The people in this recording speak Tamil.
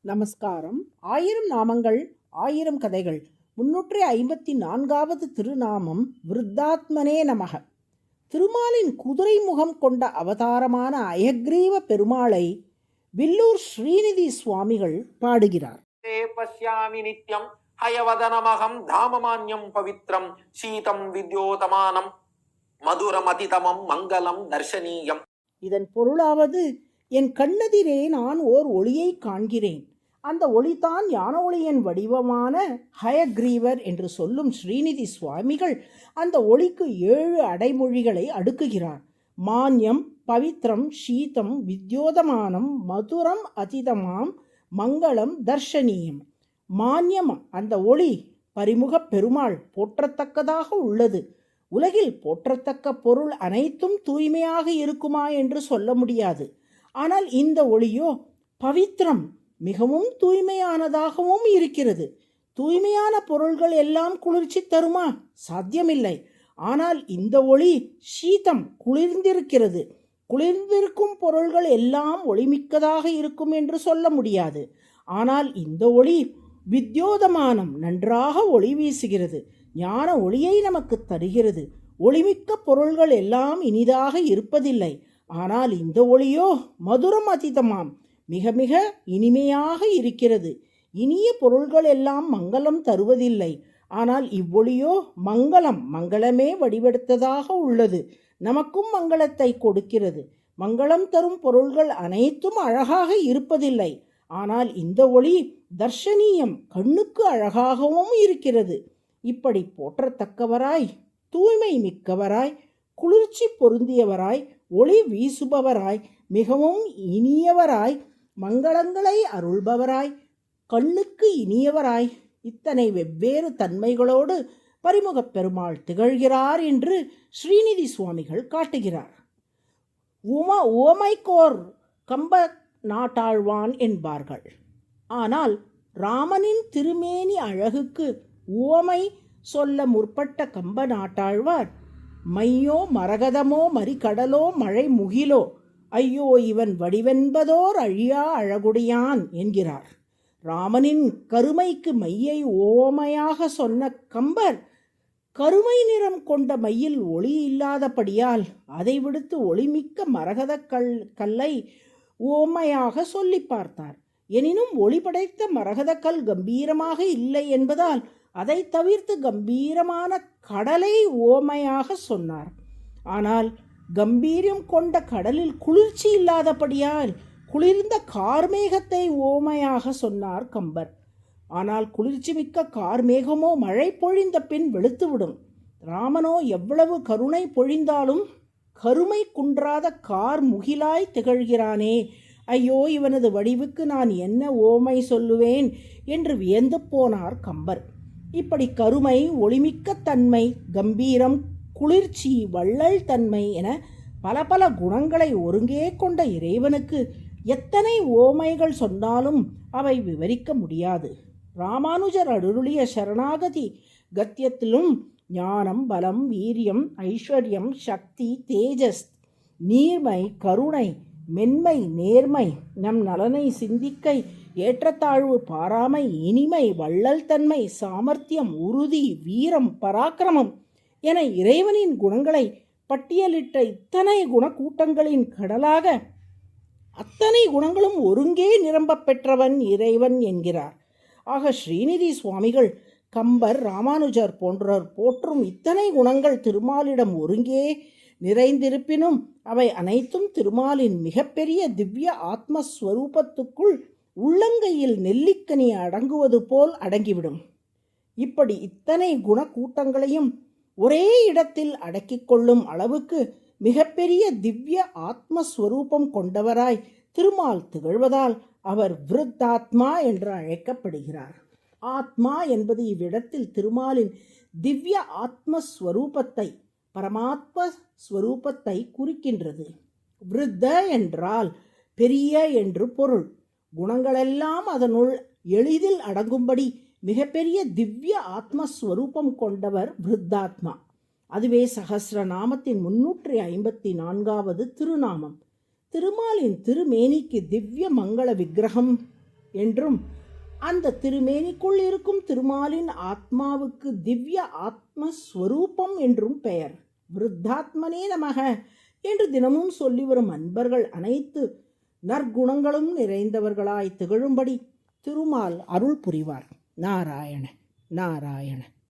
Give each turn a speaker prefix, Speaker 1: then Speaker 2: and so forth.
Speaker 1: நமஸ்காரம். 1000 நாமங்கள் 1000 கதைகள் 354வது திருநாமம் விருத்தாத்மனே நமக. திருமாலின் குதிரை முகம் கொண்ட அவதாரமான அயக்ரீவ பெருமாளை வில்லூர் ஸ்ரீநிதி சுவாமிகள் பாடுகிறார்.
Speaker 2: பஷ்யாமி நித்யம் ஹயவதனமகம் தாமமான்யம் பவித்ரம் சீதம் வித்யோதமானம் மதுரமதிதமம் மங்களம் தர்ஷனீயம்.
Speaker 1: இதன் பொருளாவது, என் கண்ணெதிரே நான் ஓர் ஒளியை காண்கிறேன். அந்த ஒளிதான் ஞான ஒளியின் வடிவமான ஹயக்ரீவர் என்று சொல்லும் ஸ்ரீநிதி சுவாமிகள் அந்த ஒளிக்கு 7 அடைமொழிகளை அடுக்குகிறார். மான்யம், பவித்ரம், சீதம், வித்யோதமானம், மதுரம், அதிதமாம், மங்களம், தர்ஷனீயம். மான்யம், அந்த ஒளி பரிமுக பெருமாள் போற்றத்தக்கதாக உள்ளது. உலகில் போற்றத்தக்க பொருள் அனைத்தும் தூய்மையாக இருக்குமா என்று சொல்ல முடியாது. ஆனால் இந்த ஒளியோ பவித்ரம், மிகவும் தூய்மையானதாகவும் இருக்கிறது. தூய்மையான பொருள்கள் எல்லாம் குளிர்ச்சி தருமா? சாத்தியமில்லை. ஆனால் இந்த ஒளி சீதம், குளிர்ந்திருக்கிறது. குளிர்ந்திருக்கும் பொருள்கள் எல்லாம் ஒளிமிக்கதாக இருக்கும் என்று சொல்ல முடியாது. ஆனால் இந்த ஒளி வித்யோதமானம், நன்றாக ஒளி வீசுகிறது. ஞான ஒளியை நமக்கு தருகிறது. ஒளிமிக்க பொருள்கள் எல்லாம் இனிதாக இருப்பதில்லை. ஆனால் இந்த ஒளியோ மதுரம் அதிதமாம், மிக மிக இனிமையாக இருக்கிறது. இனிய பொருள்கள் எல்லாம் மங்களம் தருவதில்லை. ஆனால் இவ்வொளியோ மங்களம், மங்களமே வடிவெடுத்ததாக உள்ளது. நமக்கும் மங்களத்தை கொடுக்கிறது. மங்களம் தரும் பொருள்கள் அனைத்தும் அழகாக இருப்பதில்லை. ஆனால் இந்த ஒளி தர்ஷனீயம், கண்ணுக்கு அழகாகவும் இருக்கிறது. இப்படி போற்றத்தக்கவராய், தூய்மை மிக்கவராய், குளிர்ச்சி பொருந்தியவராய், ஒளி வீசுபவராய், மிகவும் இனியவராய், மங்களங்களை அருள்பவராய், கண்ணுக்கு இனியவராய், இத்தனை வெவ்வேறு தன்மைகளோடு பரிமுகப் பெருமாள் திகழ்கிறார் என்று ஸ்ரீநிதி சுவாமிகள் காட்டுகிறார். ஓமைக்கோர் கம்ப நாட்டாழ்வான் என்பார்கள். ஆனால் ராமனின் திருமேனி அழகுக்கு உவமை சொல்ல முற்பட்ட கம்ப நாட்டாழ்வார், மையோ மரகதமோ மறிகடலோ மழை முகிலோ, ஐயோ இவன் வடிவென்பதோர் அழியா அழகுடையான் என்கிறார். ராமனின் கருமைக்கு மையை ஓமையாக சொன்ன கம்பர், கருமை நிறம் கொண்ட மையில் ஒளி இல்லாதபடியால் அதை விடுத்து ஒளிமிக்க மரகத கல்லை ஓமையாக சொல்லி பார்த்தார். எனினும் ஒளி படைத்த மரகதக்கல் கம்பீரமாக இல்லை என்பதால் அதை தவிர்த்து கம்பீரமான கடலை ஓமையாக சொன்னார். ஆனால் கம்பீரம் கொண்ட கடலில் குளிர்ச்சி இல்லாதபடியால் குளிர்ந்த கார்மேகத்தை ஓமையாக சொன்னார் கம்பர். ஆனால் குளிர்ச்சி மிக்க கார்மேகமோ மழை பொழிந்த பின் வெளுத்துவிடும். ராமனோ எவ்வளவு கருணை பொழிந்தாலும் கருமை குன்றாத கார் முகிலாய் திகழ்கிறானே, ஐயோ இவனது வடிவுக்கு நான் என்ன ஓமை சொல்லுவேன் என்று வியந்து போனார் கம்பர். இப்படி கருமை, ஒளிமிக்க தன்மை, கம்பீரம், குளிர்ச்சி, வள்ளல் தன்மை என பல பல குணங்களை ஒருங்கே கொண்ட இறைவனுக்கு எத்தனை ஓமைகள் சொன்னாலும் அவை விவரிக்க முடியாது. ராமானுஜர் அருளிய சரணாகதி கத்தியத்திலும் ஞானம், பலம், வீரியம், ஐஸ்வர்யம், சக்தி, தேஜஸ், நீர்மை, கருணை, மென்மை, நேர்மை, நம் நலனை சிந்திக்கை, ஏற்றத்தாழ்வு பாராமை, இனிமை, வள்ளல் தன்மை, சாமர்த்தியம், உறுதி, வீரம், பராக்கிரமம் என இறைவனின் குணங்களை பட்டியலிட்ட இத்தனை குணக்கூட்டங்களின் கடலாக அத்தனை குணங்களும் ஒருங்கே நிரம்ப பெற்றவன் இறைவன் என்கிறார். ஆக ஸ்ரீநிதி சுவாமிகள் கம்பர், ராமானுஜர் போன்றோர் போற்றும் இத்தனை குணங்கள் திருமாலிடம் ஒருங்கே நிறைந்திருப்பினும் அவை அனைத்தும் திருமாலின் மிகப்பெரிய திவ்ய ஆத்மஸ்வரூபத்துக்குள் உள்ளங்கையில் நெல்லிக்கனி அடங்குவது போல் அடங்கிவிடும். இப்படி இத்தனை குணக்கூட்டங்களையும் ஒரே இடத்தில் அடக்கிக் கொள்ளும் அளவுக்கு மிகப்பெரிய திவ்ய ஆத்மஸ்வரூபம் கொண்டவராய் திருமால் திகழ்வதால் அவர் விருத்தாத்மா என்று அழைக்கப்படுகிறார். ஆத்மா என்பது இவ்விடத்தில் திருமாலின் திவ்ய ஆத்மஸ்வரூபத்தை, பரமாத்ம ஸ்வரூபத்தை குறிக்கின்றது. விருத்த என்றால் பெரிய என்று பொருள். குணங்களெல்லாம் அதனுள் எளிதில் அடங்கும்படி மிகப்பெரிய திவ்ய ஆத்மஸ்வரூபம் கொண்டவர் விருத்தாத்மா. அதுவே சகஸ்ரநாமத்தின் 354வது திருநாமம். திருமாலின் திருமேனிக்கு திவ்ய மங்கள விக்கிரகம் என்றும் அந்த திருமேனிக்குள் இருக்கும் திருமாலின் ஆத்மாவுக்கு திவ்ய ஆத்மஸ்வரூபம் என்றும் பெயர். விருத்தாத்மனே நமக என்று தினமும் சொல்லி வரும் அன்பர்கள் அனைத்து நற்குணங்களும் நிறைந்தவர்களாய் திகழும்படி திருமால் அருள் புரிவார். நாராயண நாராயண.